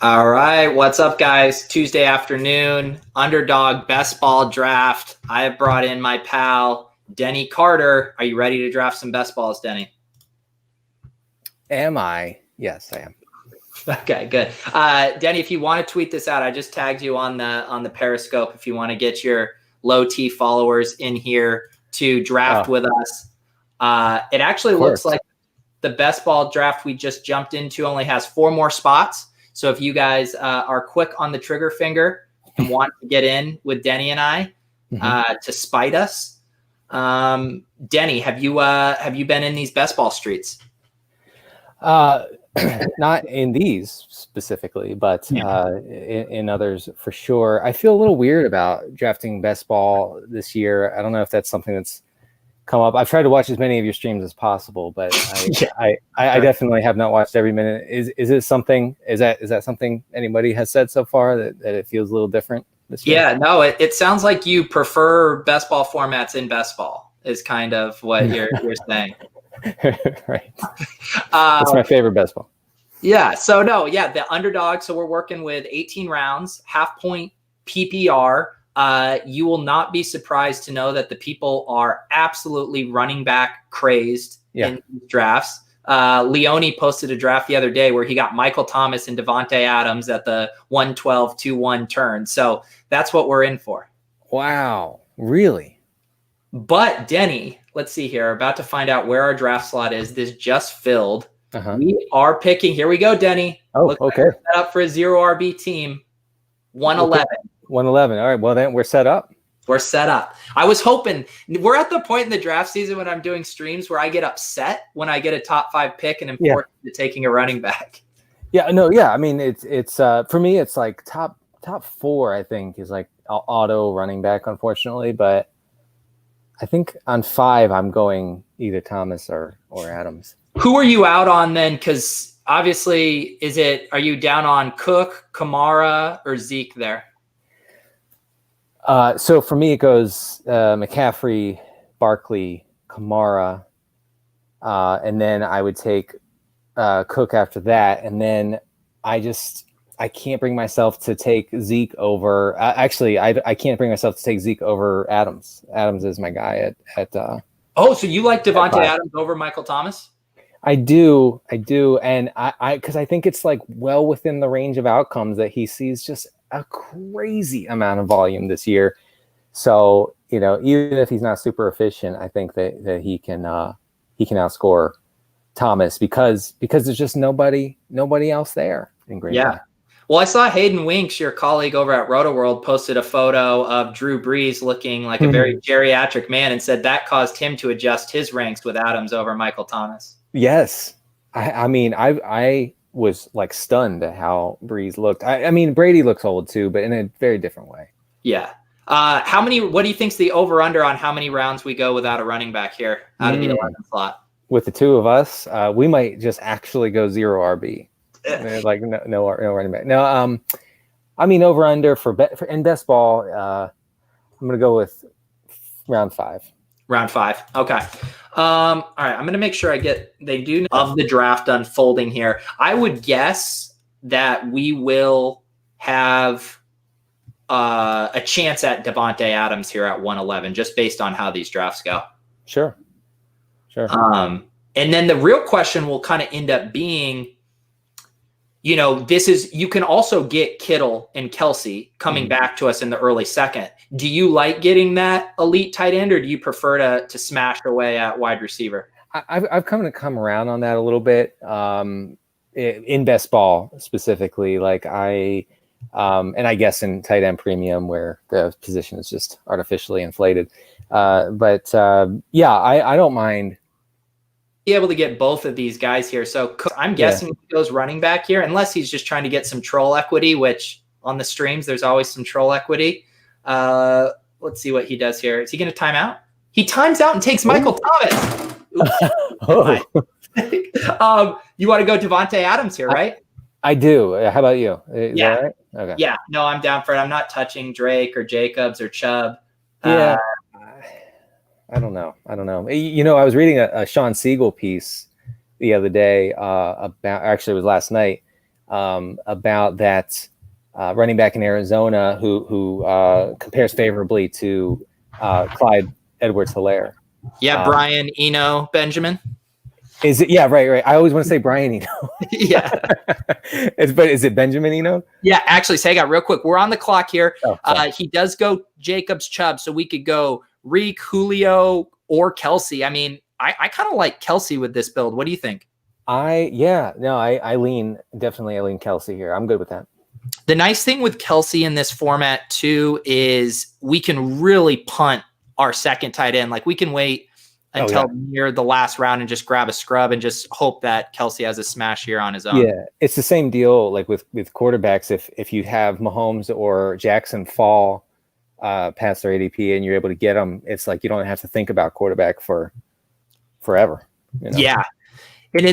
All right, what's up, guys? Tuesday afternoon, Underdog best ball draft. I have brought in my pal, Denny Carter. Are you ready to draft some best balls, Denny? Am I? Yes, I am. Okay, good. Denny, if you want to tweet this out, I just tagged you on the Periscope. If you want to get your low T followers in here to draft with us, it actually looks like the best ball draft we just jumped into only has 4 more spots. So if you guys are quick on the trigger finger and want to get in with Denny and I to spite us, Denny, have you been in these best ball streets? Not in these specifically, but in others for sure. I feel a little weird about drafting best ball this year. I don't know if that's something that's come up. I've tried to watch as many of your streams as possible, but I definitely have not watched every minute. Is it something? Is that something anybody has said so far that it feels a little different this year? Yeah, no, it sounds like you prefer best ball formats in best ball is kind of what you're saying. Right. That's my favorite best ball. Yeah. So the Underdog. So we're working with 18 rounds, half point PPR. You will not be surprised to know that the people are absolutely running back crazed in drafts. Leone posted a draft the other day where he got Michael Thomas and Devontae Adams at the 112-2-1 turn. So that's what we're in for. Wow. Really? But Denny, let's see here. About to find out where our draft slot is. This just filled. We are picking. Here we go, Denny. Oh, okay. Like we're set up for a 0 RB team. 111. 111. All right. Well, then we're set up. We're set up. I was hoping we're at the point in the draft season when I'm doing streams where I get upset when I get a top 5 pick and am forced to taking a running back. Yeah. No. Yeah. I mean, it's for me, it's like top 4. I think is like auto running back, unfortunately, but I think on 5 I'm going either Thomas or Adams. Who are you out on then? Because obviously, are you down on Cook, Kamara, or Zeke there? So for me, it goes McCaffrey, Barkley, Kamara, and then I would take Cook after that. And then I can't bring myself to take Zeke over. Actually, I can't bring myself to take Zeke over Adams. Adams is my guy at. So you like Devontae Adams over Michael Thomas? I do, and because I think it's like well within the range of outcomes that he sees just a crazy amount of volume this year. So, even if he's not super efficient, I think that he can outscore Thomas because there's just nobody else there in Green Bay. Well, I saw Hayden Winks, your colleague over at RotoWorld, posted a photo of Drew Brees looking like a very geriatric man and said that caused him to adjust his ranks with Adams over Michael Thomas. Yes. I mean, I was like stunned at how Brees looked. I mean, Brady looks old too, but in a very different way. Yeah. What do you think's the over under on how many rounds we go without a running back here out of the 11th slot? With the 2 of us, we might just actually go 0 RB. Like no running back. No, I mean over under for in best ball, I'm gonna go with round 5. Round 5. Okay. All right. I'm gonna make sure they do of the draft unfolding here. I would guess that we will have a chance at Devontae Adams here at 111, just based on how these drafts go. Sure. And then the real question will kind of end up being, you can also get Kittle and Kelsey coming back to us in the early second. Do you like getting that elite tight end, or do you prefer to smash away at wide receiver? I've come around on that a little bit in best ball specifically. Like and I guess in tight end premium where the position is just artificially inflated. I don't mind. be able to get both of these guys here. So I'm guessing he goes running back here, unless he's just trying to get some troll equity, which on the streams, there's always some troll equity. Let's see what he does here. Is he going to time out? He times out and takes Michael Thomas. You want to go Devontae Adams here, right? I do. How about you? Is yeah. That right? Okay. Yeah. No, I'm down for it. I'm not touching Drake or Jacobs or Chubb. Yeah. I don't know. I was reading a Sean Siegel piece the other day about, actually it was last night, about that running back in Arizona who compares favorably to Clyde Edwards-Helaire. Yeah, Brian Eno Benjamin. Is it? Yeah, right. I always want to say Brian Eno. Yeah. But is it Benjamin Eno? Yeah, actually, Sagat, real quick. We're on the clock here. He does go Jacobs Chubb, so we could go Reek, Julio, or Kelsey. I mean, I kind of like Kelsey with this build. What do you think? I lean Kelsey here. I'm good with that. The nice thing with Kelsey in this format too is we can really punt our second tight end. Like we can wait until near the last round and just grab a scrub and just hope that Kelsey has a smash here on his own. Yeah, it's the same deal like with quarterbacks. If you have Mahomes or Jackson fall past their ADP and you're able to get them, it's like you don't have to think about quarterback for forever. You know? Yeah. And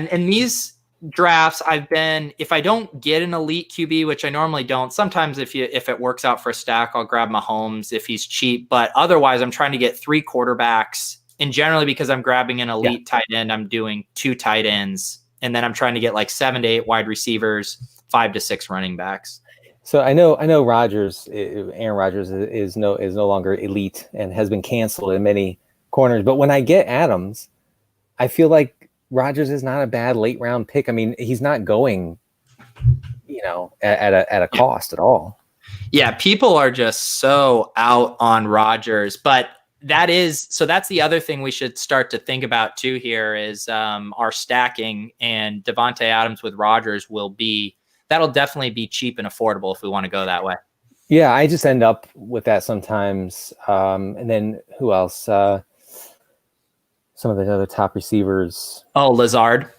in these drafts, if I don't get an elite QB, which I normally don't, sometimes if it works out for a stack, I'll grab Mahomes if he's cheap. But otherwise, I'm trying to get 3 quarterbacks. And generally, because I'm grabbing an elite tight end, I'm doing 2 tight ends. And then I'm trying to get like 7 to 8 wide receivers, 5 to 6 running backs. So I know Aaron Rodgers is no longer elite and has been canceled in many corners. But when I get Adams, I feel like Rodgers is not a bad late round pick. I mean, he's not going, at a cost at all. Yeah, people are just so out on Rodgers, but that's the other thing we should start to think about too here is our stacking, and Devontae Adams with Rodgers that'll definitely be cheap and affordable if we want to go that way. Yeah, I just end up with that sometimes. And then who else? Some of the other top receivers. Oh, Lazard.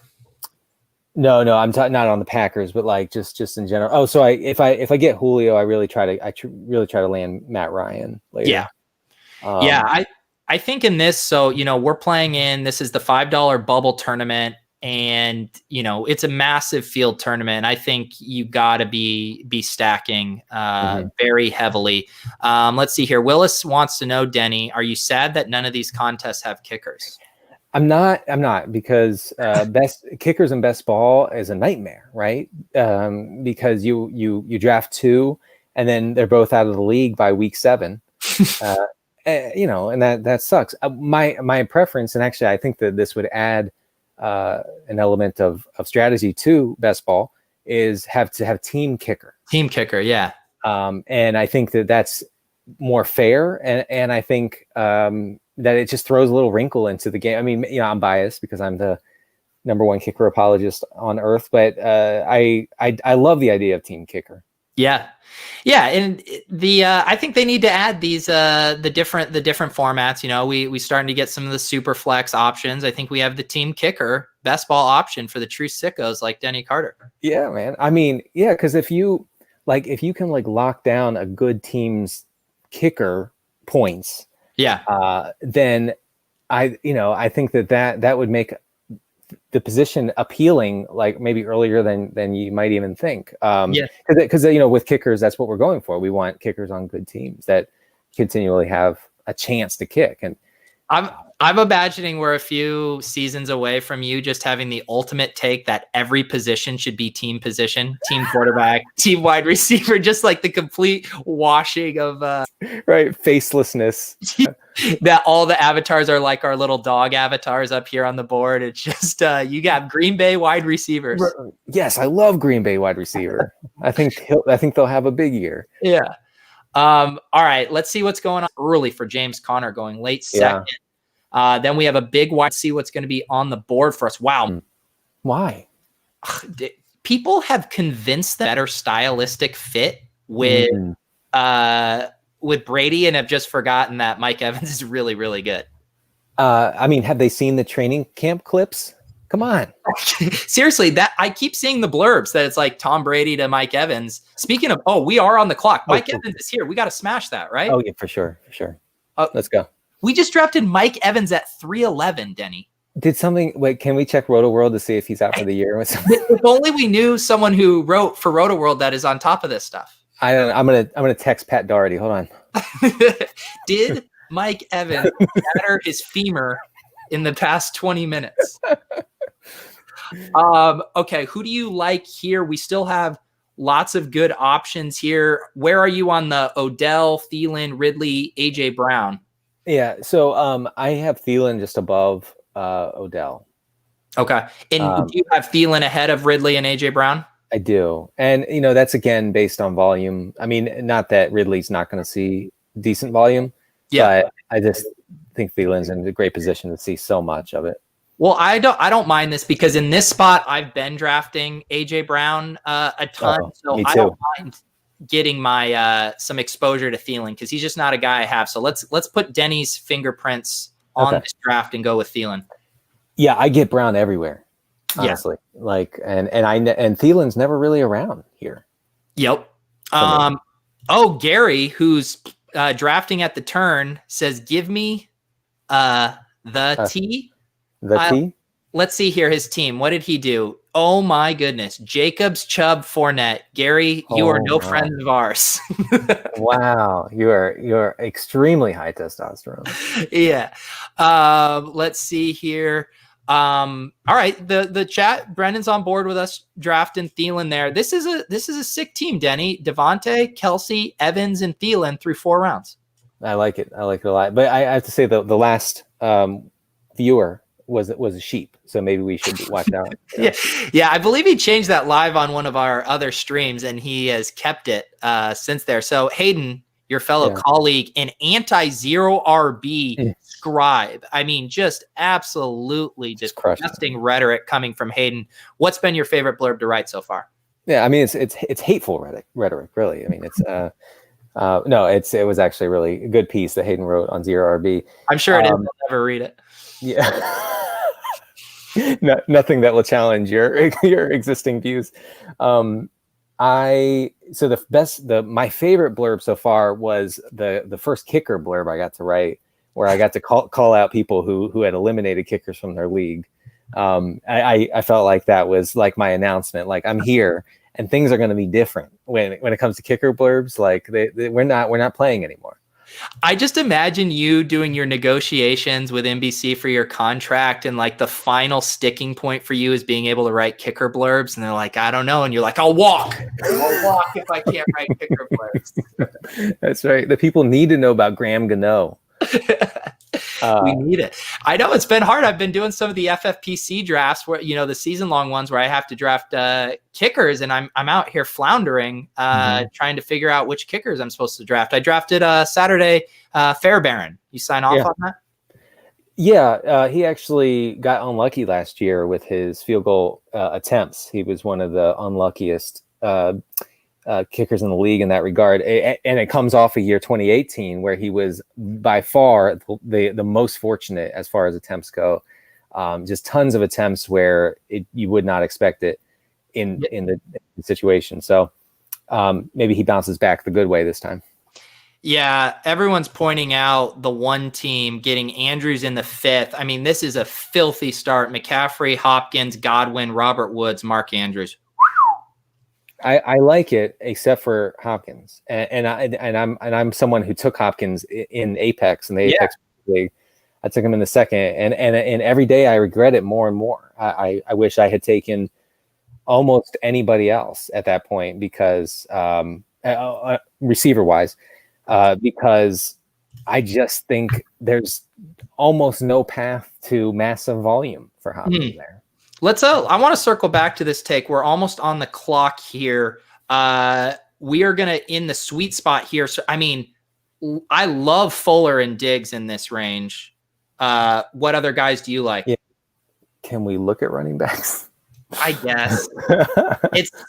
No, I'm not on the Packers, but like just in general. Oh, so if I get Julio, I really try to land Matt Ryan later. Yeah. I think in this, so we're playing in, this is the $5 bubble tournament, and it's a massive field tournament. I think you got to be stacking very heavily. Let's see here. Willis wants to know, Denny, are you sad that none of these contests have kickers? I'm not because best kickers and best ball is a nightmare, right? Because you draft 2 and then they're both out of the league by week 7, and that sucks. My preference, and actually I think that this would add an element of strategy to best ball, is have team kicker. Team kicker, yeah. And I think that's more fair, and I think that it just throws a little wrinkle into the game. I mean, I'm biased because I'm the number 1 kicker apologist on earth, but I love the idea of team kicker. Yeah. And I think they need to add these the different formats. We starting to get some of the super flex options. I think we have the team kicker best ball option for the true sickos like Denny Carter. Yeah, man. I mean, yeah, because if you can lock down a good team's kicker points, then I think that would make the position appealing, like maybe earlier than you might even think. Because with kickers, that's what we're going for. We want kickers on good teams that continually have a chance to kick. And I'm imagining we're a few seasons away from you just having the ultimate take that every position should be team position, team quarterback, team wide receiver, just like the complete washing of facelessness. That all the avatars are like our little dog avatars up here on the board. It's just you got Green Bay wide receivers. Yes, I love Green Bay wide receiver. I think they'll have a big year. Yeah. All right, let's see what's going on early for James Conner going late second. Then we have a big wide. See what's going to be on the board for us. Wow. Why? People have convinced the better stylistic fit with Brady, and have just forgotten that Mike Evans is really, really good. I mean, have they seen the training camp clips? Come on. Seriously, that I keep seeing the blurbs that it's like Tom Brady to Mike Evans. Speaking of, we are on the clock. Mike Evans is here. We got to smash that, right? Oh yeah, for sure. Let's go. We just drafted Mike Evans at 311, Denny. Wait, can we check Roto World to see if he's out for the year? If only we knew someone who wrote for Roto World that is on top of this stuff. I'm gonna text Pat Doherty. Hold on. Did Mike Evans shatter his femur in the past 20 minutes? Okay, who do you like here? We still have lots of good options here. Where are you on the Odell, Thielen, Ridley, AJ Brown? Yeah, so I have Thielen just above Odell. Okay, and do you have Thielen ahead of Ridley and AJ Brown? I do, and that's again based on volume. I mean, not that Ridley's not going to see decent volume, but I just think Thielen's in a great position to see so much of it. Well, I don't mind this because in this spot I've been drafting AJ Brown a ton, so I don't mind getting my some exposure to Thielen because he's just not a guy I have. So let's put Denny's fingerprints on this draft and go with Thielen. Yeah, I get Brown everywhere, honestly. Yeah. Like and Thielen's never really around here. Yep. Gary, who's drafting at the turn, says, "Give me the T." The T? Let's see here. His team. What did he do? Oh my goodness. Jacobs, Chubb, Fournette. Gary, you are no friend of ours. Wow. You're extremely high testosterone. Yeah. Let's see here. All right. The chat, Brendan's on board with us drafting Thielen there. This is a sick team, Denny. Devontae, Kelsey, Evans, and Thielen through 4 rounds. I like it. I like it a lot. But I have to say the last viewer was a sheep, so maybe we should watch out. Yeah, I believe he changed that live on one of our other streams, and he has kept it since there. So Hayden, your fellow colleague, an anti-zero RB scribe. I mean, just absolutely disgusting rhetoric coming from Hayden. What's been your favorite blurb to write so far? Yeah, I mean it's hateful rhetoric, really. I mean it's it was actually a really good piece that Hayden wrote on Zero RB. I'm sure it is. I'll never read it. Yeah. Nothing that will challenge your existing views. My favorite blurb so far was the first kicker blurb I got to write, where I got to call out people who had eliminated kickers from their league. I felt like that was like my announcement, like I'm here and things are going to be different when it comes to kicker blurbs. Like we're not playing anymore. I just imagine you doing your negotiations with NBC for your contract, and like the final sticking point for you is being able to write kicker blurbs. And they're like, I don't know. And you're like, I'll walk if I can't write kicker blurbs. That's right. The people need to know about Graham Gano. We need it. I know it's been hard. I've been doing some of the FFPC drafts where, the season long ones where I have to draft kickers, and I'm out here floundering, trying to figure out which kickers I'm supposed to draft. I drafted Saturday Fairbairn. You sign off on that? Yeah, he actually got unlucky last year with his field goal attempts. He was one of the unluckiest kickers in the league in that regard, and it comes off a year 2018 where he was by far the most fortunate as far as attempts go. Just tons of attempts where you would not expect it in the situation. So maybe he bounces back the good way this time. Yeah, everyone's pointing out the one team getting Andrews in the 5th. I mean, this is a filthy start. McCaffrey, Hopkins, Godwin, Robert Woods, Mark Andrews. I like it, except for Hopkins, and I'm someone who took Hopkins in Apex in the Apex League. I took him in the 2nd, and every day I regret it more and more. I wish I had taken almost anybody else at that point because receiver wise, because I just think there's almost no path to massive volume for Hopkins there. I want to circle back to this take. We're almost on the clock here. We are going to in the sweet spot here. So, I mean, I love Fuller and Diggs in this range. What other guys do you like? Yeah. Can we look at running backs? I guess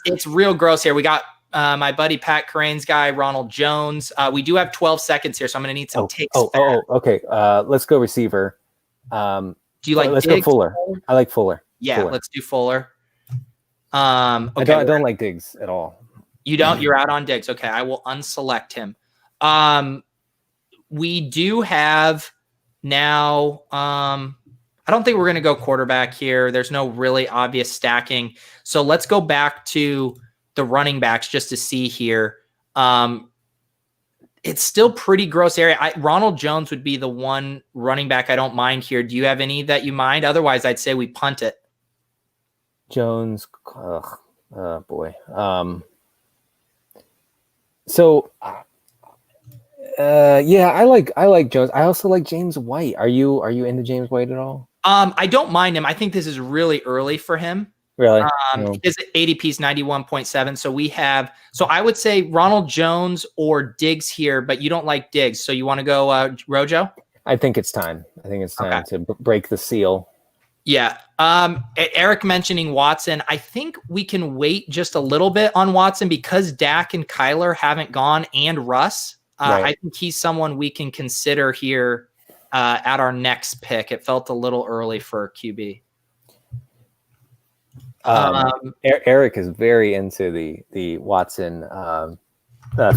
it's real gross here. We got my buddy Pat Crane's guy, Ronald Jones. We do have 12 seconds here, so I'm going to need some takes. Okay. Let's go receiver. Do you like let's Diggs? go Fuller. I like Fuller. Yeah, Fuller. let's do Fuller. Okay. I don't like Diggs at all. You don't? You're out on Diggs. Okay, I will unselect him. We do have now. I don't think we're going to go quarterback here. There's no really obvious stacking. So let's go back to the running backs just to see here. It's still pretty gross area. Ronald Jones would be the one running back I don't mind here. Do you have any that you mind? Otherwise, I'd say we punt it. Jones, oh boy. Yeah, I like Jones. I also like James White. Are you into James White at all? I don't mind him. I think this is really early for him. Really? His ADP is 91.7. So I would say Ronald Jones or Diggs here, but you don't like Diggs. So you want to go Rojo? I think it's time. To break the seal. Yeah. Eric mentioning Watson. I think we can wait just a little bit on Watson because Dak and Kyler haven't gone and Russ. Right. I think he's someone we can consider here at our next pick. It felt a little early for QB. Eric is very into the Watson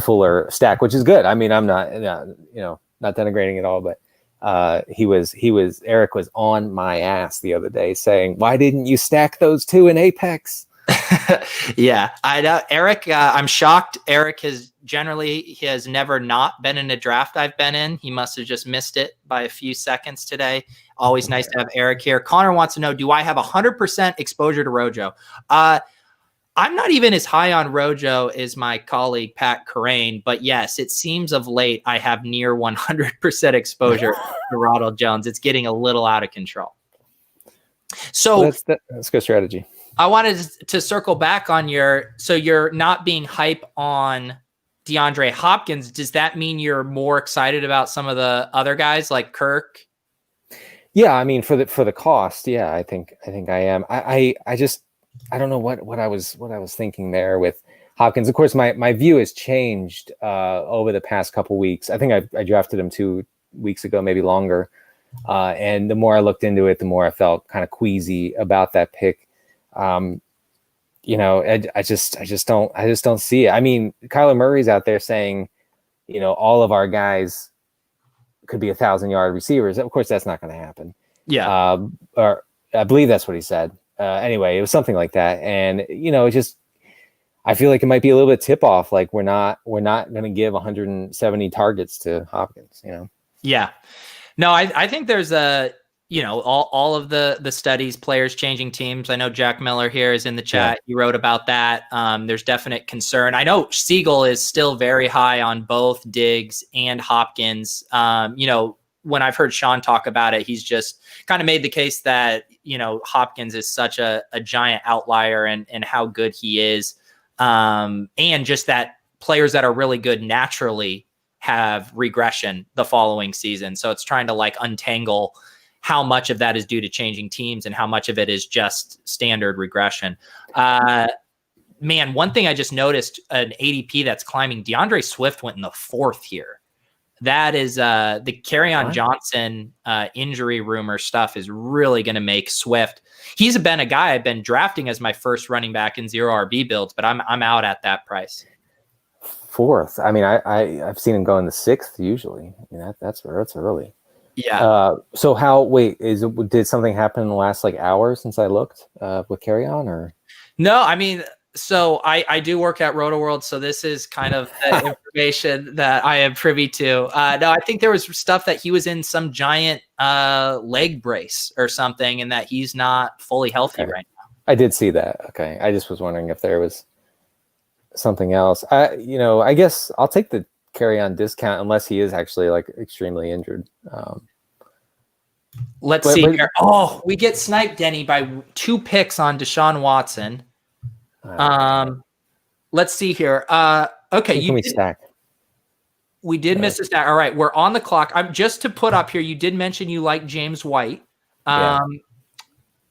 Fuller stack, which is good. I mean, I'm not denigrating at all, but Eric was on my ass the other day saying, "Why didn't you stack those two in Apex?" Yeah, I know Eric. I'm shocked. Eric has never not been in a draft I've been in. He must have just missed it by a few seconds today. Always nice to have Eric here. Connor wants to know, do I have 100% exposure to Rojo? I'm not even as high on Rojo as my colleague Pat Corain, but yes, it seems of late I have near 100% exposure to Ronald Jones. It's getting a little out of control. So that's good strategy. I wanted to circle back on so you're not being hype on DeAndre Hopkins. Does that mean you're more excited about some of the other guys like Kirk? Yeah, I mean for the cost, yeah, I think I am. I don't know what I was thinking there with Hopkins. Of course, my view has changed over the past couple weeks. I think I drafted him 2 weeks ago, maybe longer. And the more I looked into it, the more I felt kind of queasy about that pick. I just don't see it. I mean, Kyler Murray's out there saying, all of our guys could be 1,000-yard receivers. Of course, that's not going to happen. Yeah. Or I believe that's what he said. Anyway, it was something like that. And, I feel like it might be a little bit tip off. Like we're not going to give 170 targets to Hopkins, Yeah. No, I think there's all of the studies, players changing teams. I know Jack Miller here is in the chat. Yeah. He wrote about that. There's definite concern. I know Siegel is still very high on both Diggs and Hopkins. When I've heard Sean talk about it, he's just kind of made the case that, Hopkins is such a giant outlier and how good he is. And just that players that are really good naturally have regression the following season. So it's trying to untangle how much of that is due to changing teams and how much of it is just standard regression. Man, one thing I just noticed, an ADP that's climbing, DeAndre Swift went in the 4th here. That is the Kerryon Johnson injury rumor stuff is really going to make Swift. He's been a guy I've been drafting as my first running back in 0 RB builds, but I'm out at that price. 4th. I mean, I've seen him go in the 6th usually. I mean, that's early. Yeah. Did something happen in the last hour since I looked with Kerryon or? No, I mean, so I do work at RotoWorld, so this is kind of the information that I am privy to. No, I think there was stuff that he was in some giant leg brace or something, and that he's not fully healthy right now. I did see that. Okay, I just was wondering if there was something else. I guess I'll take the Kerryon discount unless he is actually extremely injured. Let's see here. Oh, we get sniped, Denny, by 2 picks on Deshaun Watson. Let's see here. Okay, stack. We did miss a stack. All right, we're on the clock. I'm just to put up here. You did mention you like James White.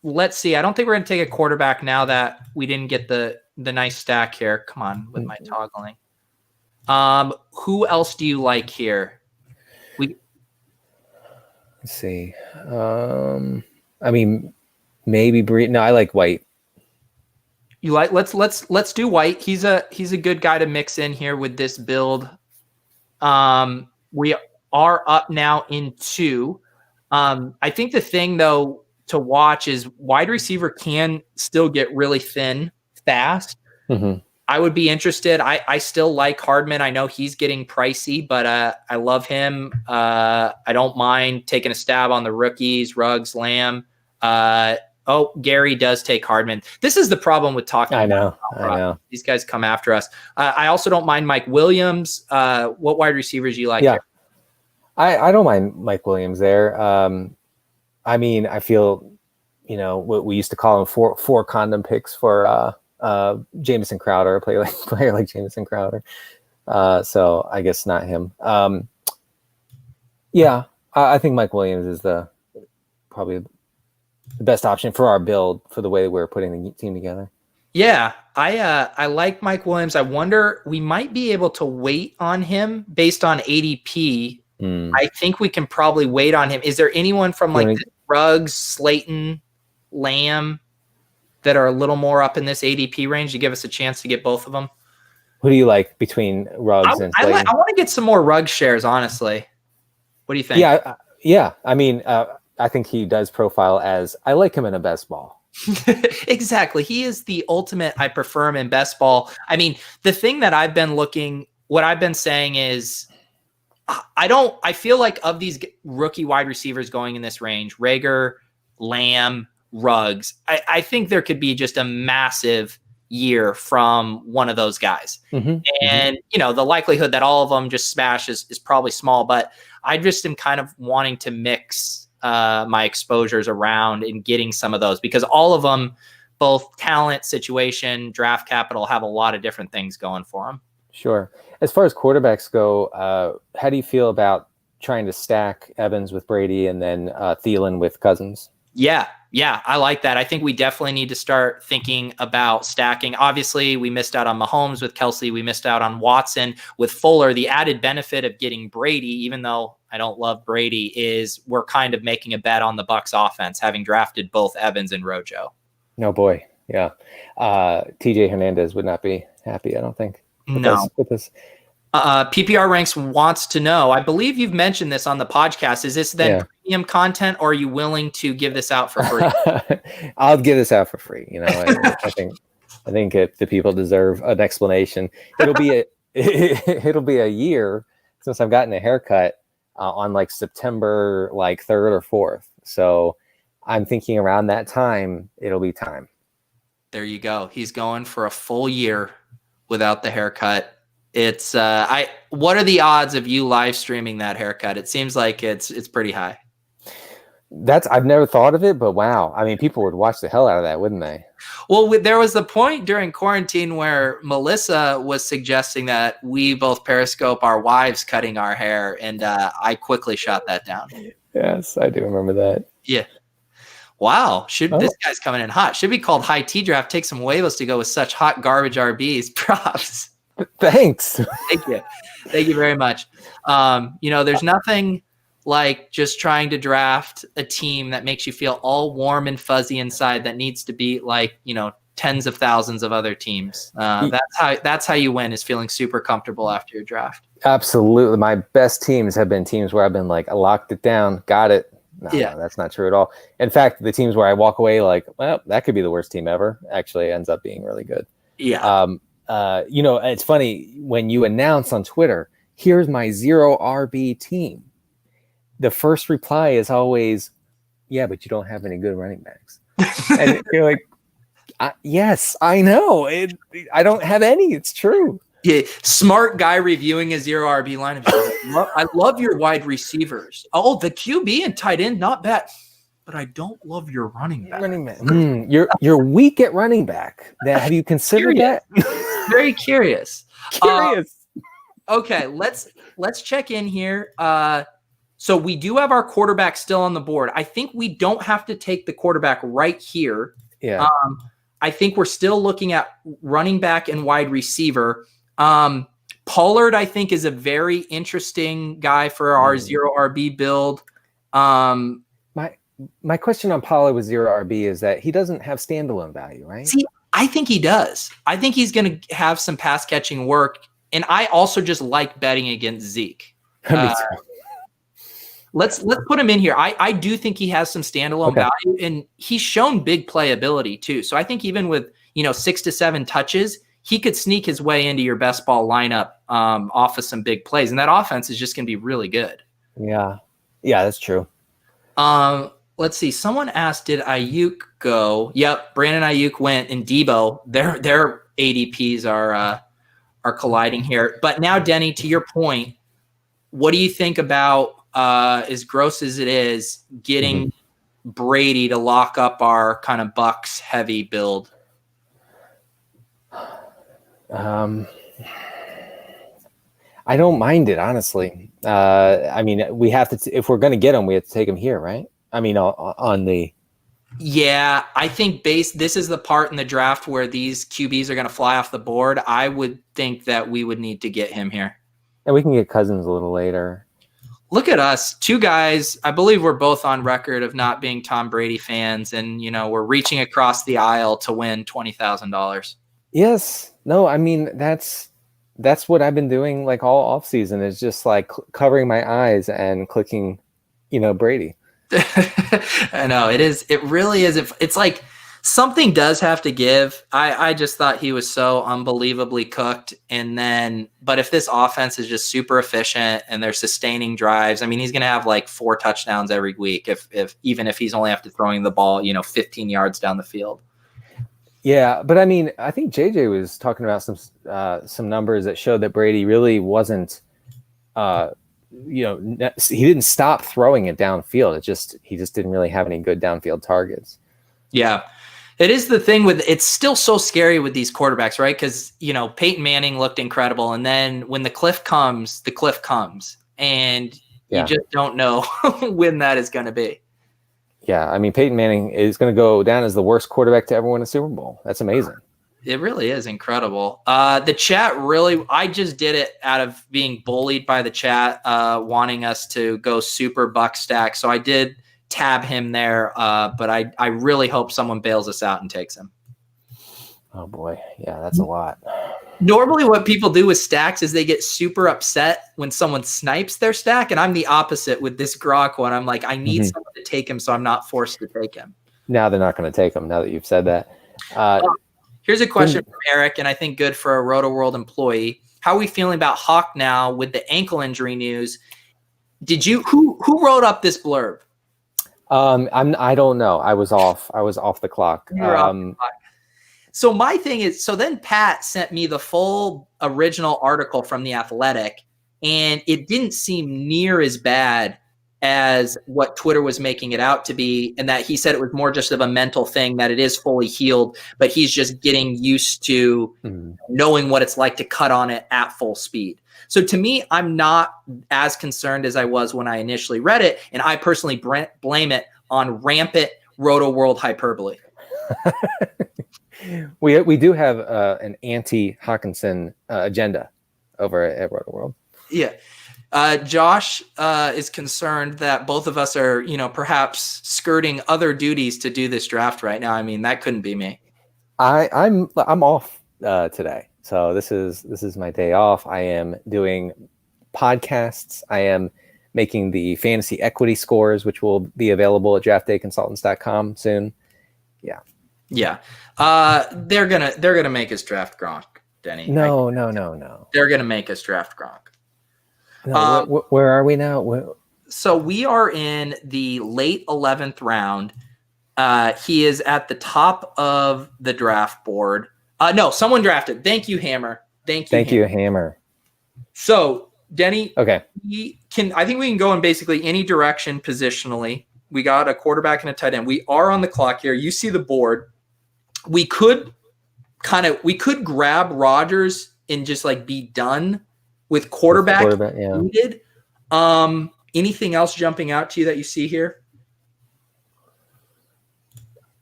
Let's see. I don't think we're going to take a quarterback now that we didn't get the nice stack here. Come on with my toggling. Who else do you like here? Let's see. I mean, maybe Breed. No, I like White. You like let's do White. He's a good guy to mix in here with this build. We are up now in 2. I think the thing though to watch is wide receiver can still get really thin fast. Mm-hmm. I would be interested. I still like Hardman. I know he's getting pricey, but I love him. I don't mind taking a stab on the rookies, Ruggs, Lamb. Gary does take Hardman. This is the problem with talking. I know. These guys come after us. I also don't mind Mike Williams. What wide receivers do you like? Yeah, here? I don't mind Mike Williams there. I mean, I feel, what we used to call him four condom picks for Jamison Crowder, a player like Jamison Crowder. So I guess not him. I think Mike Williams is probably the best option for our build, for the way that we're putting the team together. Yeah, I like Mike Williams. I wonder, we might be able to wait on him based on ADP. I think we can probably wait on him. Is there anyone from like Ruggs, Slayton, Lamb that are a little more up in this ADP range to give us a chance to get both of them? Who do you like between Ruggs and Slayton? I want to get some more Ruggs shares, honestly. What do you think? Yeah. I mean, I think he does profile as, I like him in a best ball. Exactly. He is the ultimate. I prefer him in best ball. I mean, the thing that what I've been saying is, I feel like of these rookie wide receivers going in this range, Rager, Lamb, Ruggs, I think there could be just a massive year from one of those guys. Mm-hmm. And, the likelihood that all of them just smash is probably small, but I just am kind of wanting to mix my exposures around and getting some of those, because all of them, both talent, situation, draft capital, have a lot of different things going for them. Sure. As far as quarterbacks go, how do you feel about trying to stack Evans with Brady and then Thielen with Cousins? Yeah, I like that. I think we definitely need to start thinking about stacking. Obviously, we missed out on Mahomes with Kelsey. We missed out on Watson with Fuller. The added benefit of getting Brady, even though I don't love Brady, is we're kind of making a bet on the Bucs offense, having drafted both Evans and Rojo. No, boy. Yeah. TJ Hernandez would not be happy, I don't think. With this. PPR Ranks wants to know, I believe you've mentioned this on the podcast. Is this then premium content, or are you willing to give this out for free? I'll give this out for free. I think if the people deserve an explanation, it'll be a year since I've gotten a haircut on like September 3rd or 4th. So I'm thinking around that time, it'll be time. There you go. He's going for a full year without the haircut. It's what are the odds of you live streaming that haircut? It seems like it's pretty high. I've never thought of it, but wow. I mean, people would watch the hell out of that, wouldn't they? Well, there was the point during quarantine where Melissa was suggesting that we both Periscope our wives cutting our hair, and I quickly shot that down. Yes, I do remember that. Yeah. Wow. This guy's coming in hot. Should be called High Tea Draft. Take some huevos to go with such hot garbage RBs. Props. Thanks. Thank you. Thank you very much. There's nothing like just trying to draft a team that makes you feel all warm and fuzzy inside, that needs to be like, tens of thousands of other teams. That's how you win, is feeling super comfortable after your draft. Absolutely. My best teams have been teams where I've been like, I locked it down, got it. No, that's not true at all. In fact, the teams where I walk away like, well, that could be the worst team ever, actually ends up being really good. Yeah. It's funny when you announce on Twitter, here's my 0 RB team. The first reply is always, yeah, but you don't have any good running backs. And you're like, yes, I know. I don't have any. It's true. Yeah, smart guy reviewing a 0 RB lineup. I love your wide receivers. Oh, the QB and tight end, not bad. But I don't love your running back. You're weak at running back. Have you considered that? Very curious. Curious. Okay, let's check in here. So we do have our quarterback still on the board. I think we don't have to take the quarterback right here. Yeah. I think we're still looking at running back and wide receiver. Pollard, I think, is a very interesting guy for our 0 RB build. My question on Paulo with 0 RB is that he doesn't have standalone value, right? See, I think he does. I think he's going to have some pass catching work. And I also just like betting against Zeke. Me too. Let's put him in here. I do think he has some standalone value, and he's shown big playability too. So I think even with 6 to 7 touches, he could sneak his way into your best ball lineup off of some big plays, and that offense is just going to be really good. Yeah, that's true. Let's see. Someone asked, did Ayuk go? Yep, Brandon Ayuk went, and Debo. Their ADPs are colliding here. But now, Denny, to your point, what do you think about as gross as it is, getting Brady to lock up our kind of Bucks heavy build? I don't mind it, honestly. I mean, we have to, if we're going to get him, we have to take him here, right? I mean, on the. Yeah, I think this is the part in the draft where these QBs are going to fly off the board. I would think that we would need to get him here. And we can get Cousins a little later. Look at us, 2 guys. I believe we're both on record of not being Tom Brady fans, and we're reaching across the aisle to win $20,000. Yes. No, I mean that's what I've been doing like all off season, is just like covering my eyes and clicking, Brady. I know it is. It really is. It's like something does have to give. I just thought he was so unbelievably cooked. But if this offense is just super efficient and they're sustaining drives, I mean, he's going to have like 4 touchdowns every week. Even if he's only after throwing the ball, 15 yards down the field. Yeah, but I mean, I think JJ was talking about some numbers that showed that Brady really wasn't, he didn't stop throwing it downfield. He just didn't really have any good downfield targets. Yeah. It is the thing it's still so scary with these quarterbacks, right? Because, Peyton Manning looked incredible. And then when the cliff comes. And you just don't know when that is going to be. Yeah. I mean, Peyton Manning is going to go down as the worst quarterback to ever win a Super Bowl. That's amazing. It really is incredible. The chat I just did it out of being bullied by the chat, wanting us to go super buck stack. So I did tab him there, but I really hope someone bails us out and takes him. Oh boy. Yeah, that's a lot. Normally what people do with stacks is they get super upset when someone snipes their stack, and I'm the opposite with this Gronk one. I'm like, I need someone to take him, so I'm not forced to take him. Now they're not going to take him, now that you've said that. Here's a question from Eric, and I think good for a Roto World employee. How are we feeling about Hawk now with the ankle injury news? Who wrote up this blurb? I don't know. I was off the clock. So my thing is, then Pat sent me the full original article from The Athletic, and it didn't seem near as bad as what Twitter was making it out to be, and that he said it was more just of a mental thing, that it is fully healed, but he's just getting used to knowing what it's like to cut on it at full speed. So to me, I'm not as concerned as I was when I initially read it, and I personally blame it on rampant Roto World hyperbole. We do have an anti-Hawkinson agenda over at Roto World. Yeah. Josh is concerned that both of us are, perhaps skirting other duties to do this draft right now. I mean, that couldn't be me. I'm off today, so this is my day off. I am doing podcasts. I am making the fantasy equity scores, which will be available at draftdayconsultants.com soon. Yeah. Yeah. They're gonna make us draft Gronk, Denny. No. They're gonna make us draft Gronk. No, where are we now? So we are in the late 11th round. He is at the top of the draft board. No, someone drafted. Thank you, Hammer. Thank you, Hammer. So, Denny, okay. I think we can go in basically any direction positionally. We got a quarterback and a tight end. We are on the clock here. You see the board. We could grab Rodgers and just like be done with quarterback needed. Anything else jumping out to you that you see here?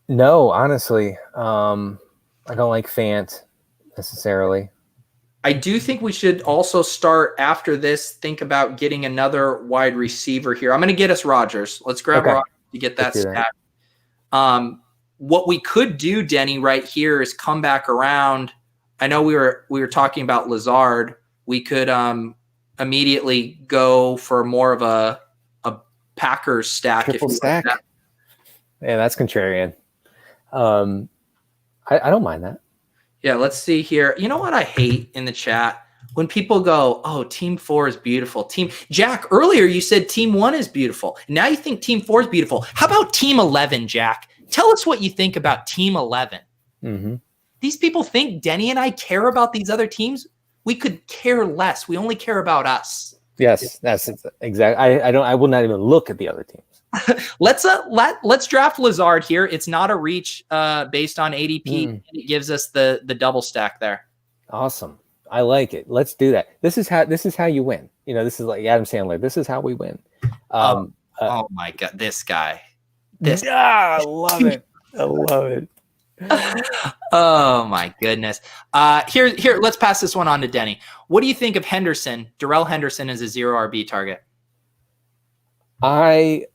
No, honestly. I don't like Fant necessarily. I do think we should also start after this, think about getting another wide receiver here. I'm going to get us Rodgers. Let's grab Rodgers to get that stat. What we could do, Denny, right here is come back around. I know we were talking about Lazard. We could immediately go for more of a Packers stack. Triple stack. Like that. Yeah, that's contrarian. I don't mind that. Yeah, let's see here. You know what I hate in the chat? When people go, oh, team 4 is beautiful. Jack, earlier you said team 1 is beautiful. Now you think team 4 is beautiful. How about team 11, Jack? Tell us what you think about team 11. Mm-hmm. These people think Denny and I care about these other teams. We could care less. We only care about us. Yes, that's exactly. I will not even look at the other teams. Let's draft Lazard here. It's not a reach based on ADP. It gives us the double stack there. Awesome. I like it. Let's do that. This is how you win. You know, this is like Adam Sandler. This is how we win. Oh my God, this guy. I love it. I love it. Oh my goodness. Here. Let's pass this one on to Denny. What do you think of Henderson? Darrell Henderson is a 0 RB target. I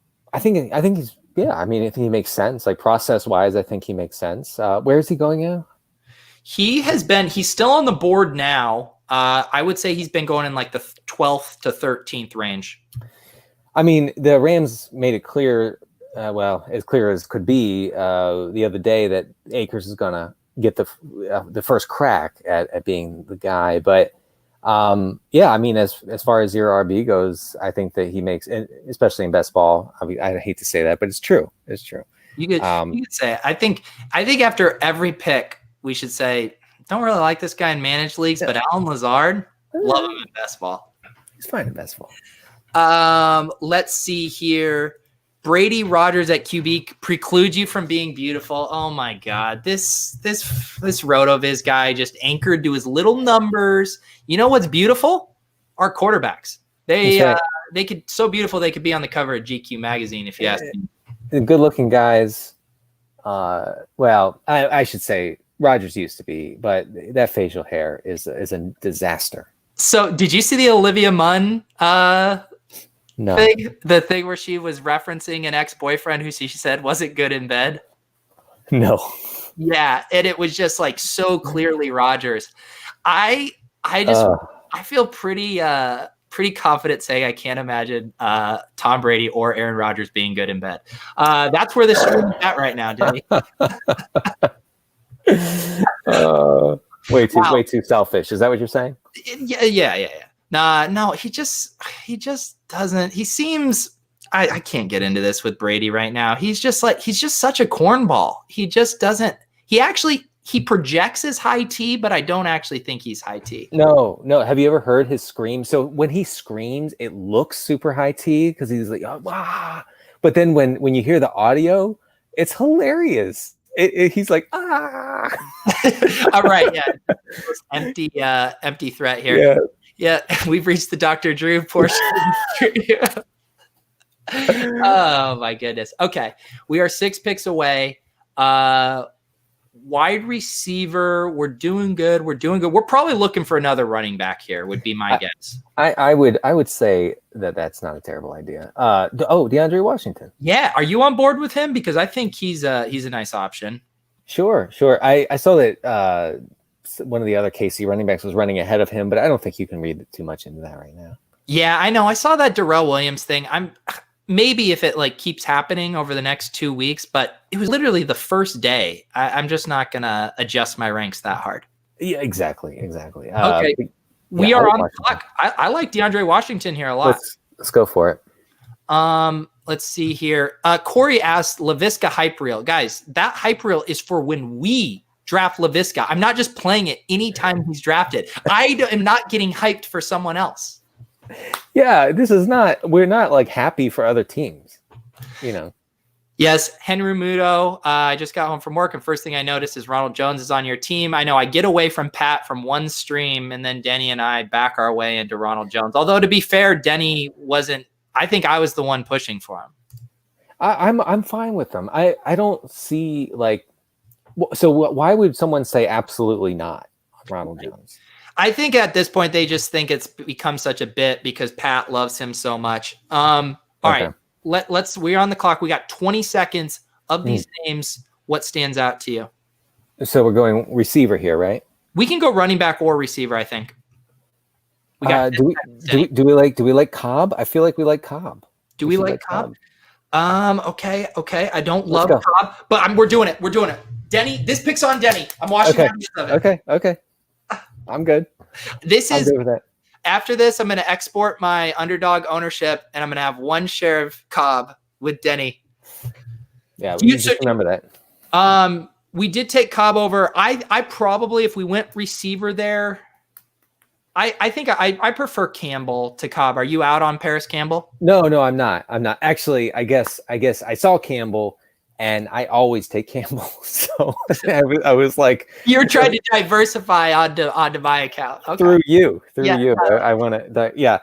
think he's I mean, I think he makes sense. Like process wise, I think he makes sense. Where is he going now? He's still on the board now. I would say he's been going in like the 12th to 13th range. I mean, the Rams made it clear, as clear as could be the other day that Akers is going to get the first crack at being the guy. But I mean, as far as 0 RB goes, I think that he makes, especially in best ball. I mean, I hate to say that, but it's true. It's true. You could say it. I think after every pick, we should say, don't really like this guy in managed leagues, but Alan Lazard, love him in best ball. He's fine in best ball. Let's see here. Brady Rodgers at QB precludes you from being beautiful. Oh my God. This RotoViz guy just anchored to his little numbers. You know what's beautiful? Our quarterbacks. They could beautiful they could be on the cover of GQ magazine if you ask me. The good looking guys. I should say Rodgers used to be, but that facial hair is a disaster. So did you see the Olivia Munn No. The thing where she was referencing an ex-boyfriend who she said wasn't good in bed? No. Yeah, and it was just like so clearly Rodgers. I feel pretty confident saying I can't imagine Tom Brady or Aaron Rodgers being good in bed. That's where the stream is at right now, Denny. Way too selfish. Is that what you're saying? Yeah. No, he just doesn't. He seems. I can't get into this with Brady right now. He's just such a cornball. He just doesn't. He projects as high T, but I don't actually think he's high T. No. Have you ever heard his scream? So when he screams, it looks super high T because he's like, oh, wow. But then when you hear the audio, it's hilarious. He's like, ah. All right, yeah. Empty threat here. Yeah, we've reached the Dr. Drew portion. Oh my goodness. Okay, we are 6 picks away. Wide receiver, we're doing good. We're probably looking for another running back here. Would be my guess. I would say that's not a terrible idea. DeAndre Washington. Yeah, are you on board with him? Because I think he's a nice option. Sure. I saw that one of the other KC running backs was running ahead of him, but I don't think you can read too much into that right now. Yeah, I know. I saw that Darrell Williams thing. Maybe if it keeps happening over the next 2 weeks, but it was literally the first day. I'm just not gonna adjust my ranks that hard. Yeah, exactly. Okay, we are on the clock. I like DeAndre Washington here a lot. Let's go for it. Let's see here. Corey asked LaVisca hype reel. Guys, that hype reel is for when we draft LaVisca. I'm not just playing it anytime he's drafted. I am not getting hyped for someone else. Yeah, we're not happy for other teams, you know. Yes, Henry Muto. I just got home from work, and first thing I noticed is Ronald Jones is on your team. I know I get away from Pat from one stream, and then Denny and I back our way into Ronald Jones. Although, to be fair, Denny wasn't. I think I was the one pushing for him. I'm fine with them. I don't see so why would someone say absolutely not Ronald Jones? I think at this point they just think it's become such a bit because Pat loves him so much. All right, we're on the clock. We got 20 seconds of these names. What stands out to you? So we're going receiver here, right? We can go running back or receiver, I think. We got do we like Cobb? I feel like we like Cobb. Do we like Cobb? Okay. I don't love Cobb, but we're doing it. We're doing it. Denny, this pick's on Denny. I'm watching of it. Okay. I'm good. I'm good with that. After this, I'm going to export my Underdog ownership, and I'm going to have one share of Cobb with Denny. Yeah, just remember that. We did take Cobb over. I probably, if we went receiver there, I think I prefer Campbell to Cobb. Are you out on Paris Campbell? No, I'm not. Actually, I guess I saw Campbell, and I always take Campbell. So I was like, you're trying to diversify onto my account. Okay. Through you. I want to. Yeah.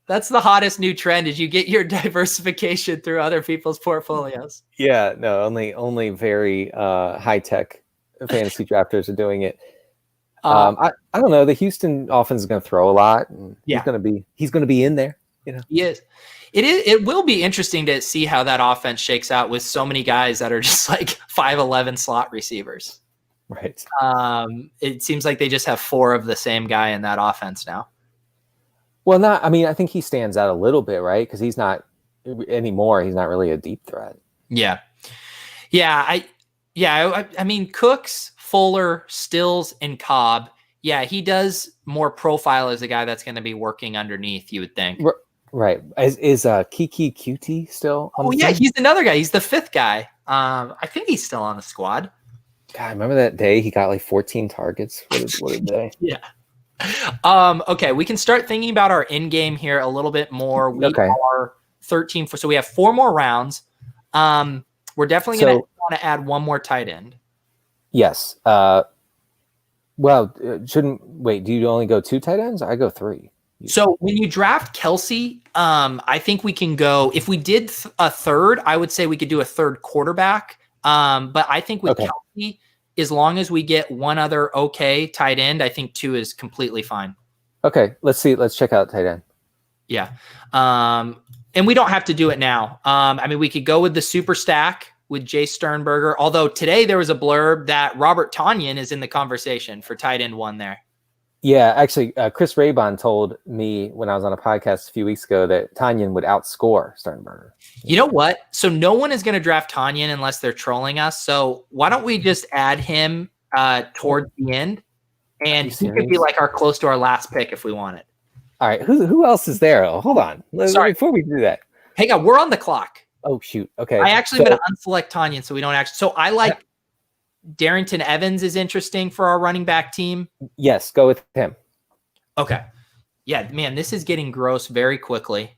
That's the hottest new trend is you get your diversification through other people's portfolios. Yeah, no, only very high-tech fantasy drafters are doing it. I don't know. The Houston offense is going to throw a lot. And he's going to be in there. You know, he is. It will be interesting to see how that offense shakes out with so many guys that are just like 5'11" slot receivers. Right. It seems like they just have 4 of the same guy in that offense now. Well, I think he stands out a little bit, right? Because he's not anymore. He's not really a deep threat. Yeah. I mean, Cooks, Fuller, Stills, and Cobb. Yeah, he does more profile as a guy that's going to be working underneath, you would think. Right. Is Kiki QT still on the team? He's another guy. He's the 5th guy. I think he's still on the squad. God, remember that day he got like 14 targets? What a day. Yeah. Okay, we can start thinking about our in game here a little bit more. We are 13 so we have 4 more rounds. We're definitely going to want to add one more tight end. Yes. Do you only go 2 tight ends? I go 3. So when you draft Kelsey, I think we can go, if we did a third, I would say we could do a third quarterback. But I think with Kelsey, as long as we get one other tight end, I think 2 is completely fine. Okay, let's see. Let's check out tight end. Yeah. And we don't have to do it now. We could go with the super stack with Jay Sternberger. Although today there was a blurb that Robert Tonyan is in the conversation for tight end 1 there. Yeah, actually, Chris Raybon told me when I was on a podcast a few weeks ago that Tonyan would outscore Sternberger. You know what? So no one is going to draft Tonyan unless they're trolling us. So why don't we just add him towards the end? And he could be like close to our last pick if we want it. All right. Who else is there? Oh, hold on. Sorry. Before we do that. Hang on. We're on the clock. Oh, shoot. Okay. I actually am going to unselect Tonyan so we don't actually. So I like Darrington Evans is interesting for our running back team. Yes. Go with him. Okay. Yeah, man, this is getting gross very quickly.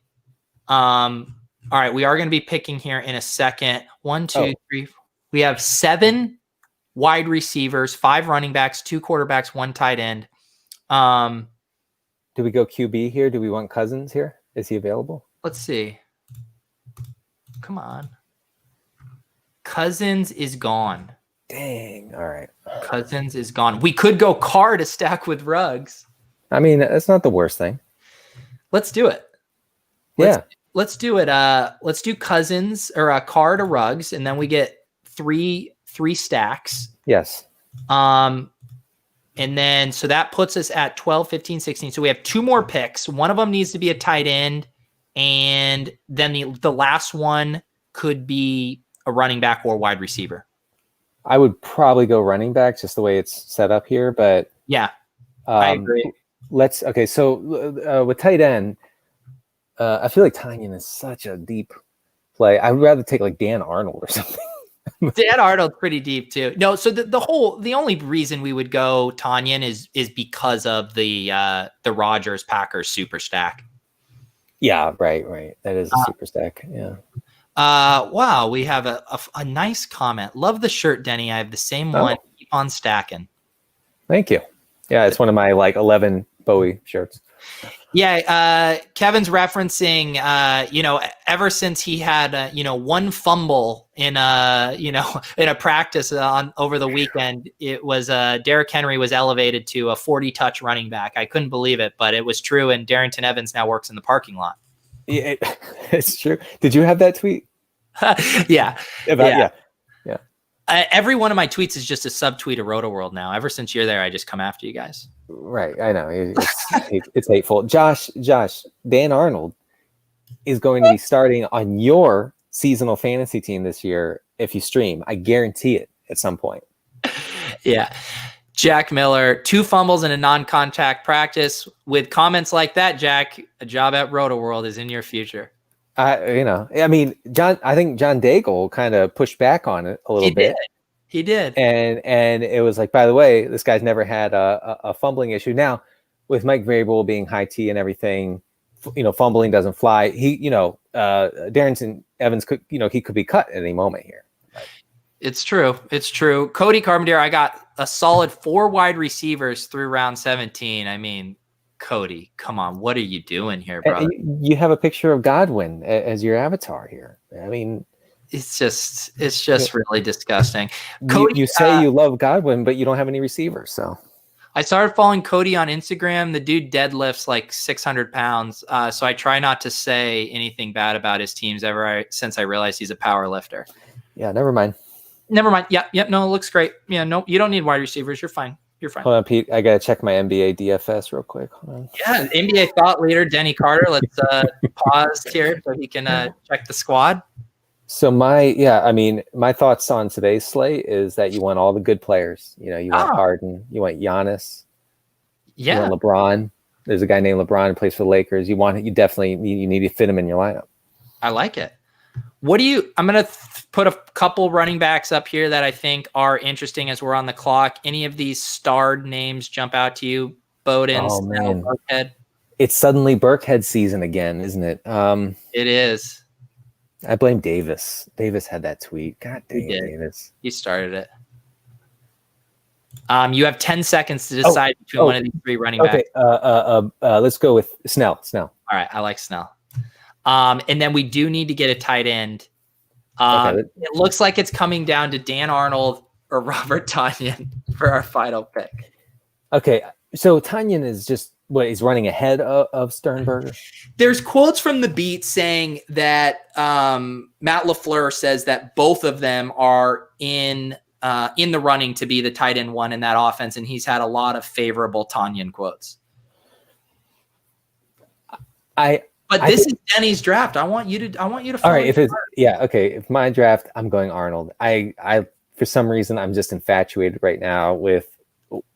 All right. We are going to be picking here in a second. 1, 2, 3. We have 7 wide receivers, 5 running backs, 2 quarterbacks, 1 tight end. Do we go QB here? Do we want Cousins here? Is he available? Let's see. Come on. Cousins is gone. Dang. All right. Cousins is gone. We could go Carr to stack with Ruggs. I mean, that's not the worst thing. Let's do it. Let's do it. Let's do Cousins or Carr to Ruggs, and then we get three stacks. Yes. And then so that puts us at 12, 15, 16. So we have 2 more picks. One of them needs to be a tight end, and then the last one could be a running back or wide receiver. I would probably go running back just the way it's set up here, but yeah, I agree. So with tight end, I feel like Tonyan is such a deep play. I would rather take like Dan Arnold or something. Dan Arnold's pretty deep too. No, so the only reason we would go Tonyan is because of the Rodgers Packers super stack. Yeah, right. That is a super stack. Yeah. Wow, we have a nice comment. Love the shirt, Denny. I have the same one. Keep on stacking. Thank you. Yeah, it's one of my 11 Bowie shirts. Yeah, Kevin's referencing, ever since he had, one fumble in in a practice over the weekend, it was Derrick Henry was elevated to a 40-touch running back. I couldn't believe it, but it was true. And Darrington Evans now works in the parking lot. Yeah, it's true. Did you have that tweet? Yeah. Yeah. Every one of my tweets is just a subtweet of Roto World now. Ever since you're there, I just come after you guys. Right. I know. It's hateful. Josh, Dan Arnold is going to be starting on your seasonal fantasy team this year if you stream. I guarantee it at some point. Yeah. Jack Miller, 2 fumbles in a non-contact practice. With comments like that, Jack, a job at Roto World is in your future. I think John Daigle kind of pushed back on it a little bit. He did. And it was like, by the way, this guy's never had a fumbling issue. Now, with Mike Vrabel being high T and everything, fumbling doesn't fly. Darrington Evans could, he could be cut at any moment here. It's true. Cody Carpenter, I got a solid 4 wide receivers through round 17. I mean, Cody, come on. What are you doing here, brother? You have a picture of Godwin as your avatar here. I mean, it's just really disgusting. Cody, you say you love Godwin, but you don't have any receivers. So I started following Cody on Instagram. The dude deadlifts like 600 pounds. So I try not to say anything bad about his teams since I realized he's a power lifter. Yeah, never mind. Yep. No, it looks great. Yeah, no, you don't need wide receivers. You're fine. Hold on, Pete. I gotta check my NBA DFS real quick. Hold on. Yeah, NBA thought leader Denny Carter. Let's pause here so he can check the squad. So my thoughts on today's slate is that you want all the good players. You want Harden, you want Giannis, you want LeBron. There's a guy named LeBron who plays for the Lakers. You definitely need to fit him in your lineup. I like it. I'm going to put a couple running backs up here that I think are interesting as we're on the clock. Any of these starred names jump out to you? Bowden, Snell, Burkhead? It's suddenly Burkhead season again, isn't it? It is. I blame Davis. Davis had that tweet. God dang it, Davis. He started it. You have 10 seconds to decide between one of these 3 running backs. Let's go with Snell. All right, I like Snell. And then we do need to get a tight end. It looks like it's coming down to Dan Arnold or Robert Tonyan for our final pick. Okay, so Tonyan is just he's running ahead of Sternberger. There's quotes from the beat saying that Matt LaFleur says that both of them are in the running to be the tight end 1 in that offense, and he's had a lot of favorable Tonyan quotes. But this is Denny's draft. I want you to. All right. If my draft, I'm going Arnold. I for some reason I'm just infatuated right now with,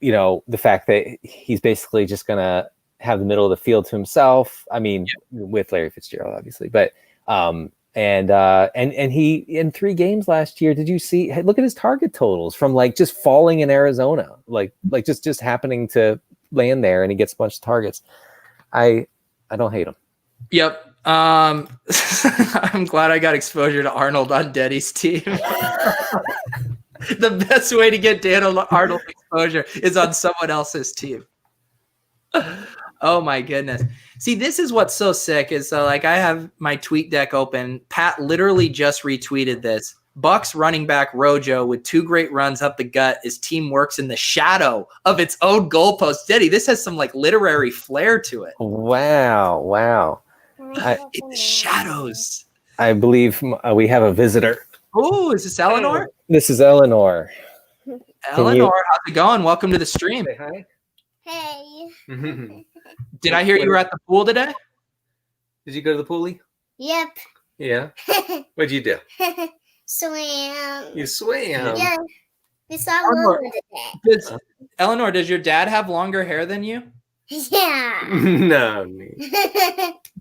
the fact that he's basically just gonna have the middle of the field to himself. I mean, with Larry Fitzgerald, obviously, but and he in 3 games last year. Did you see? Hey, look at his target totals from just falling in Arizona, like just happening to land there, and he gets a bunch of targets. I don't hate him. Yep. I'm glad I got exposure to Arnold on Denny's team. The best way to get Dan Arnold exposure is on someone else's team. Oh my goodness. See, this is what's so sick is I have my tweet deck open. Pat literally just retweeted this. Bucks running back Rojo with 2 great runs up the gut. His team works in the shadow of its own goalpost. Denny, this has some literary flair to it. Wow. In the shadows. I believe we have a visitor. Oh, is this Eleanor? This is Eleanor. Eleanor, how's it going? Welcome to the stream. Say hi. Hey. Did I hear you were at the pool today? Did you go to the poolie? Yep. Yeah. What'd you do? Swam. You swam. Yeah. We saw Lola today. Eleanor, does your dad have longer hair than you? Yeah. No.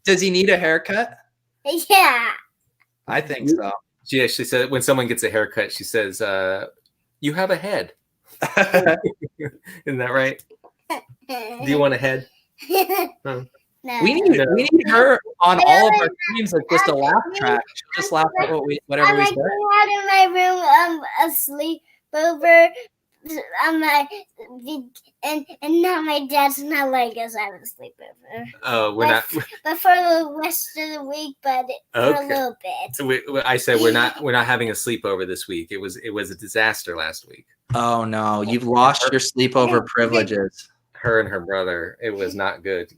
Does he need a haircut? Yeah. I think so. She actually said when someone gets a haircut, she says, "You have a head." Isn't that right? Do you want a head? No. We need her on all of our streams as just a laugh track. She'll just laugh at whatever we say. I'm out in my room asleep over and now my dad's not letting us have a sleepover. Oh, we're not. But for the rest of the week, but for a little bit. I said we're not having a sleepover this week. It was a disaster last week. Oh no, you've lost your sleepover privileges. Her and her brother. It was not good.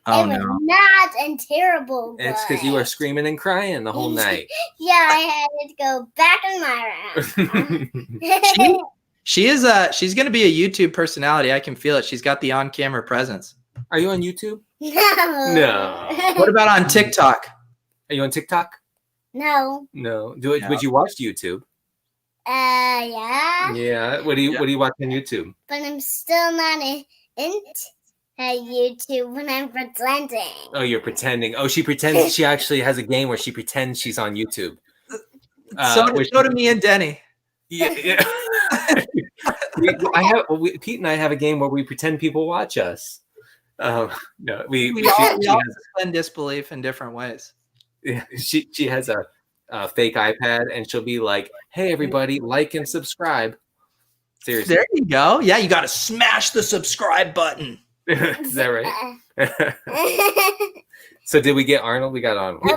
Oh it was no. not and terrible. It's because you were screaming and crying the whole night. Yeah, I had to go back in my room. She's going to be a YouTube personality. I can feel it. She's got the on-camera presence. Are you on YouTube? No. What about on TikTok? Are you on TikTok? No. No. Would you watch YouTube? Yeah. Yeah. What do you watch on YouTube? But I'm still not into YouTube when I'm pretending. Oh, you're pretending. Oh, she pretends. She actually has a game where she pretends she's on YouTube. So do me and Denny. Yeah. Pete and I have a game where we pretend people watch us. No, we all suspend disbelief in different ways. Yeah, she has a fake iPad, and she'll be like, "Hey, everybody, like and subscribe." Seriously, there you go. Yeah, you got to smash the subscribe button. Is that right? So, did we get Arnold? We got Arnold. We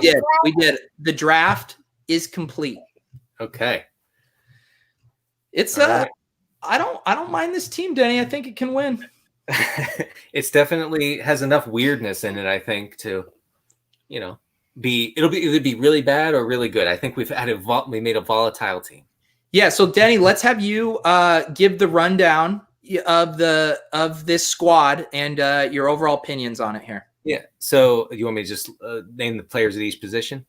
did. The draft is complete. Okay. It's I don't mind this team, Denny. I think it can win. It's definitely has enough weirdness in it, I think, to, it'll either be really bad or really good. I think we made a volatile team. Yeah. So Denny, let's have you give the rundown of this squad and your overall opinions on it here. Yeah. So you want me to just name the players at each position?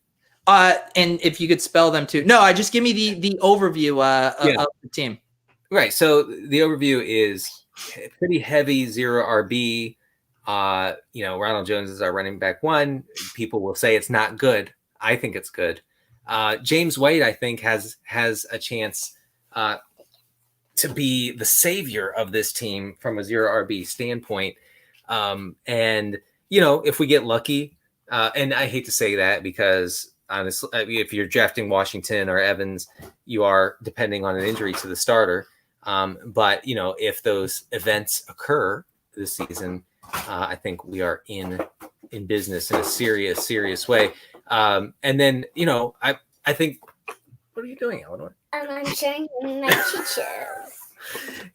And if you could spell them too. No, just give me the overview of the team. Right. So the overview is pretty heavy 0 RB. Ronald Jones is our running back 1. People will say it's not good. I think it's good. James White, I think, has a chance to be the savior of this team from a 0 RB standpoint. And if we get lucky, and I hate to say that because honestly, if you're drafting Washington or Evans, you are depending on an injury to the starter. But if those events occur this season, I think we are in business in a serious way. And then, I think, what are you doing, Eleanor? I'm showing him my teachers.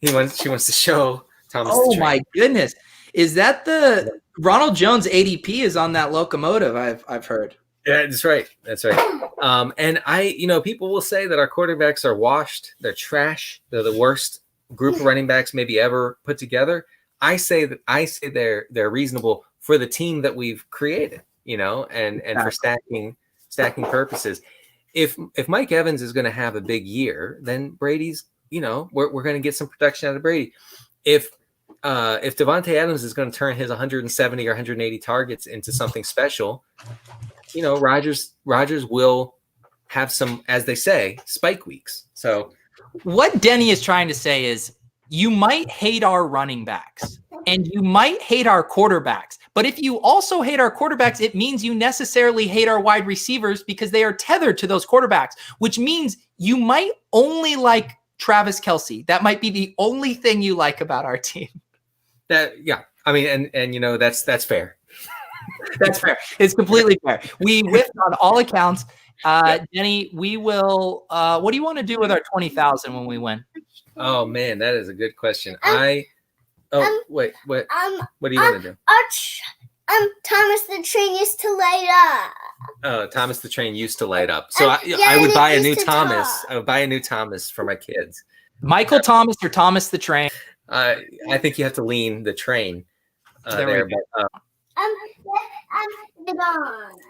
She wants to show Thomas. Oh my goodness. Is that the Ronald Jones ADP is on that locomotive? I've heard. Yeah, that's right. And people will say that our quarterbacks are washed. They're trash. They're the worst group of running backs maybe ever put together. I say they're reasonable for the team that we've created, and for stacking purposes. If Mike Evans is going to have a big year, then Brady's, we're going to get some production out of Brady. If Devontae Adams is going to turn his 170 or 180 targets into something special, Rodgers will have some, as they say, spike weeks. So what Denny is trying to say is you might hate our running backs and you might hate our quarterbacks. But if you also hate our quarterbacks, it means you necessarily hate our wide receivers because they are tethered to those quarterbacks, which means you might only like Travis Kelce. That might be the only thing you like about our team. That's fair. That's fair. It's completely fair. We whiffed on all accounts. Denny, we will. What do you want to do with our 20,000 when we win? Oh man, that is a good question. Wait. What do you want to do? Thomas the Train used to light up. Oh, Thomas the Train used to light up. So I would buy a new Thomas. I would buy a new Thomas for my kids. Michael Thomas or Thomas the Train? I think you have to lean the train there. But, The Bond.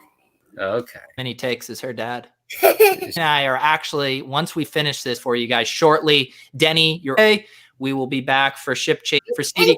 okay. Many takes is her dad. And I are actually, once we finish this for you guys shortly, Denny, you're okay. We will be back for ship change for CD.